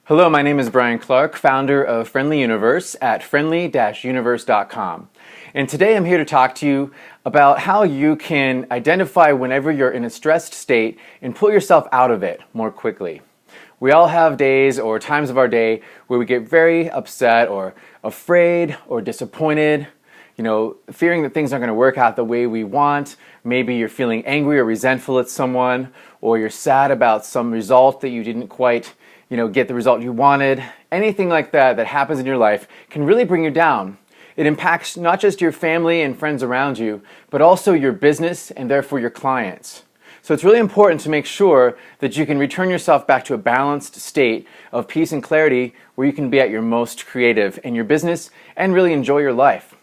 Hello, my name is Brian Clark, founder of Friendly Universe at friendly-universe.com. And today I'm here to talk to you about how you can identify whenever you're in a stressed state and pull yourself out of it more quickly. We all have days or times of our day where we get very upset or afraid or disappointed, fearing that things aren't going to work out the way we want. Maybe you're feeling angry or resentful at someone, or you're sad about some result that you didn't quite get the result you wanted. Anything like that happens in your life can really bring you down. It impacts not just your family and friends around you, but also your business and therefore your clients. So it's really important to make sure that you can return yourself back to a balanced state of peace and clarity where you can be at your most creative in your business and really enjoy your life.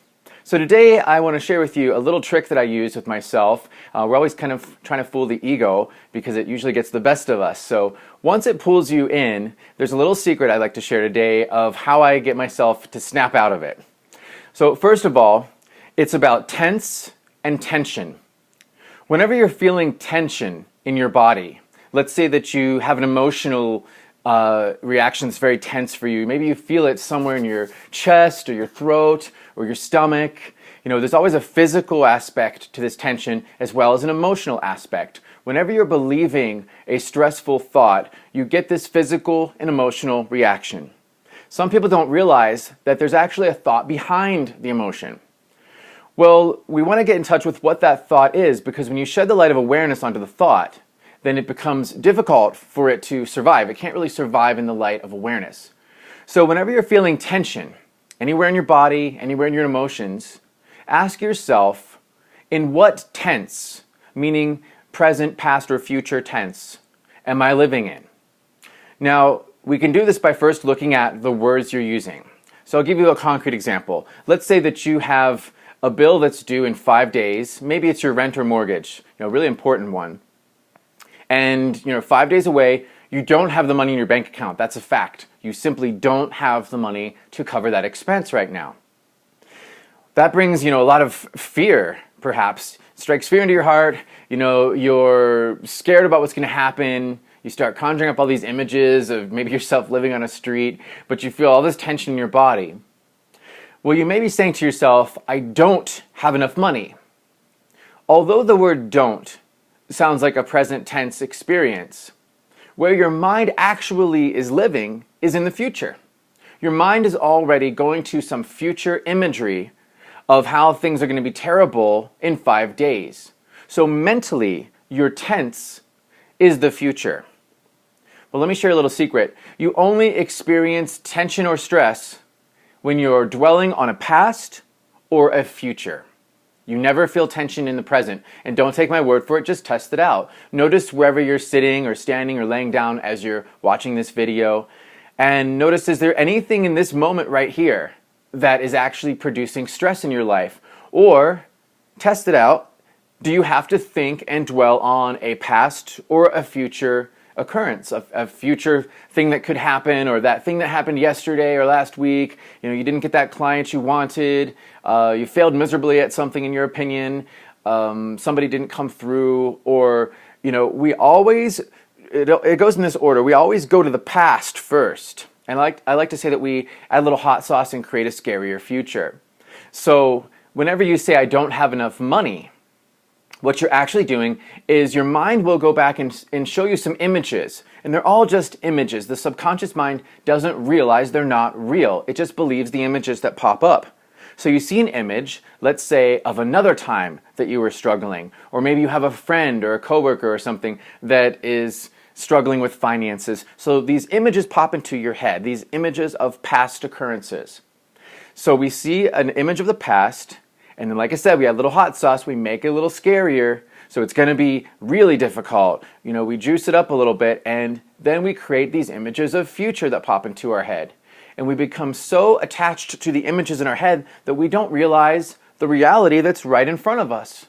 So today I want to share with you a little trick that I use with myself. We're always kind of trying to fool the ego because it usually gets the best of us. So once it pulls you in, there's a little secret I'd like to share today of how I get myself to snap out of it. So first of all, it's about tense and tension. Whenever you're feeling tension in your body, let's say that you have an emotional reaction that's very tense for you. Maybe you feel it somewhere in your chest or your throat or your stomach. There's always a physical aspect to this tension as well as an emotional aspect. Whenever you're believing a stressful thought, you get this physical and emotional reaction. Some people don't realize that there's actually a thought behind the emotion. Well, we want to get in touch with what that thought is, because when you shed the light of awareness onto the thought, then it becomes difficult for it to survive. It can't really survive in the light of awareness. So whenever you're feeling tension, anywhere in your body, anywhere in your emotions, ask yourself, in what tense, meaning present, past, or future tense, am I living in? Now, we can do this by first looking at the words you're using. So I'll give you a concrete example. Let's say that you have a bill that's due in 5 days. Maybe it's your rent or mortgage, a really important one. And 5 days away, you don't have the money in your bank account. That's a fact. You simply don't have the money to cover that expense right now. That brings a lot of fear, perhaps. It strikes fear into your heart. You're scared about what's going to happen. You start conjuring up all these images of maybe yourself living on a street, but you feel all this tension in your body. Well, you may be saying to yourself, I don't have enough money. Although the word don't sounds like a present tense experience, where your mind actually is living is in the future. Your mind is already going to some future imagery of how things are going to be terrible in 5 days. So mentally, your tense is the future. Well, let me share a little secret. You only experience tension or stress when you're dwelling on a past or a future. You never feel tension in the present. And don't take my word for it, just test it out. Notice wherever you're sitting or standing or laying down as you're watching this video. And notice, is there anything in this moment right here that is actually producing stress in your life? Or test it out. Do you have to think and dwell on a past or a future occurrence, a future thing that could happen, or that thing that happened yesterday or last week? You didn't get that client you wanted, you failed miserably at something in your opinion, somebody didn't come through, or we always, it goes in this order. We always go to the past first, and I like to say that we add a little hot sauce and create a scarier future. So whenever you say I don't have enough money, what you're actually doing is your mind will go back and show you some images. And they're all just images. The subconscious mind doesn't realize they're not real. It just believes the images that pop up. So you see an image, let's say, of another time that you were struggling. Or maybe you have a friend or a coworker or something that is struggling with finances. So these images pop into your head, these images of past occurrences. So we see an image of the past. And then, like I said, we add a little hot sauce, we make it a little scarier, so it's going to be really difficult. We juice it up a little bit, and then we create these images of future that pop into our head. And we become so attached to the images in our head that we don't realize the reality that's right in front of us.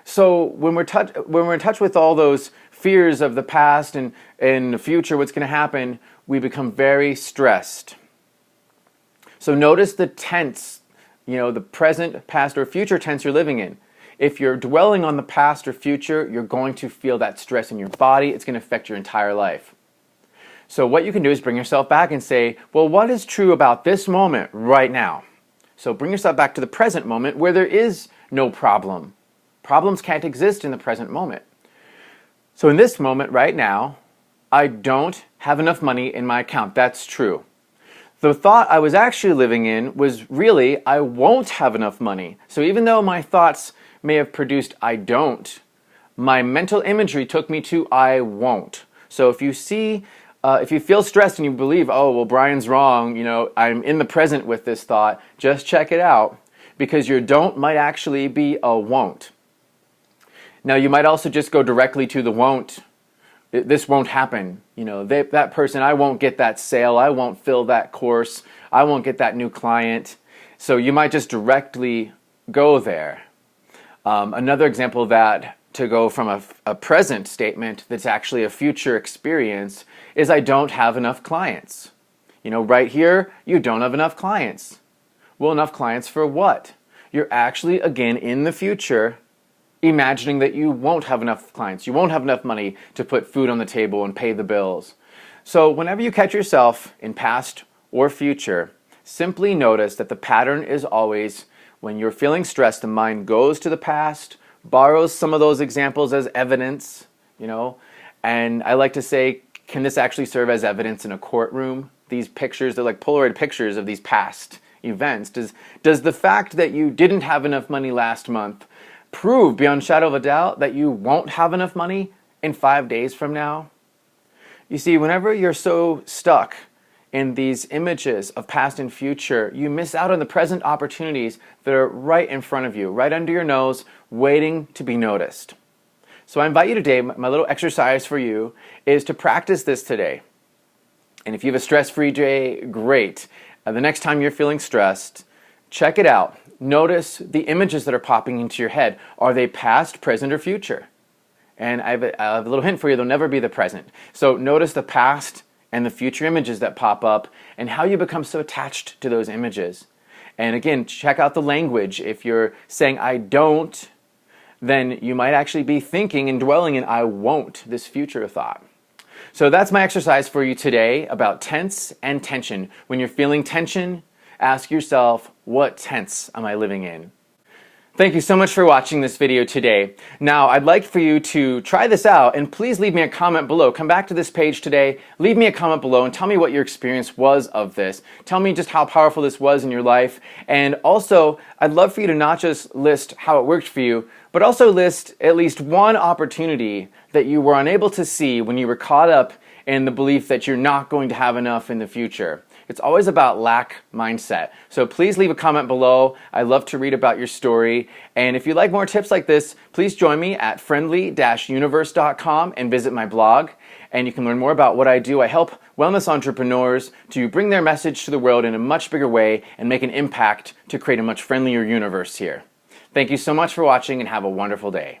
So when we're in touch with all those fears of the past and the future, what's going to happen, we become very stressed. So notice the tense, the present, past, or future tense you're living in. If you're dwelling on the past or future, you're going to feel that stress in your body. It's going to affect your entire life. So what you can do is bring yourself back and say, well, what is true about this moment right now? So bring yourself back to the present moment where there is no problem. Problems can't exist in the present moment. So in this moment right now, I don't have enough money in my account. That's true. The thought I was actually living in was really, I won't have enough money. So even though my thoughts may have produced I don't, my mental imagery took me to I won't. So if you feel stressed and you believe, oh, well, Brian's wrong, I'm in the present with this thought, just check it out, because your don't might actually be a won't. Now, you might also just go directly to the won't. This won't happen. That person, I won't get that sale, I won't fill that course, I won't get that new client. So you might just directly go there. Another example of that, to go from a present statement that's actually a future experience, is I don't have enough clients. Right here, you don't have enough clients. Well, enough clients for what? You're actually, again, in the future, imagining that you won't have enough clients. You won't have enough money to put food on the table and pay the bills. So whenever you catch yourself in past or future, simply notice that the pattern is always, when you're feeling stressed, the mind goes to the past, borrows some of those examples as evidence, and I like to say, can this actually serve as evidence in a courtroom? These pictures, they're like Polaroid pictures of these past events. Does the fact that you didn't have enough money last month prove beyond shadow of a doubt that you won't have enough money in 5 days from now? You see, whenever you're so stuck in these images of past and future, you miss out on the present opportunities that are right in front of you, right under your nose, waiting to be noticed. So I invite you today, my little exercise for you is to practice this today. And if you have a stress-free day, great. The next time you're feeling stressed, check it out. Notice the images that are popping into your head. Are they past, present, or future? And I have a little hint for you, they'll never be the present. So notice the past and the future images that pop up and how you become so attached to those images. And again, check out the language. If you're saying I don't, then you might actually be thinking and dwelling in I won't, this future thought. So that's my exercise for you today about tense and tension. When you're feeling tension, ask yourself, what tense am I living in? Thank you so much for watching this video today. Now, I'd like for you to try this out, and please leave me a comment below. Come back to this page today, leave me a comment below, and tell me what your experience was of this. Tell me just how powerful this was in your life. And also, I'd love for you to not just list how it worked for you, but also list at least one opportunity that you were unable to see when you were caught up in the belief that you're not going to have enough in the future. It's always about lack mindset. So please leave a comment below. I'd love to read about your story. And if you'd like more tips like this, please join me at friendly-universe.com and visit my blog. And you can learn more about what I do. I help wellness entrepreneurs to bring their message to the world in a much bigger way and make an impact to create a much friendlier universe here. Thank you so much for watching and have a wonderful day.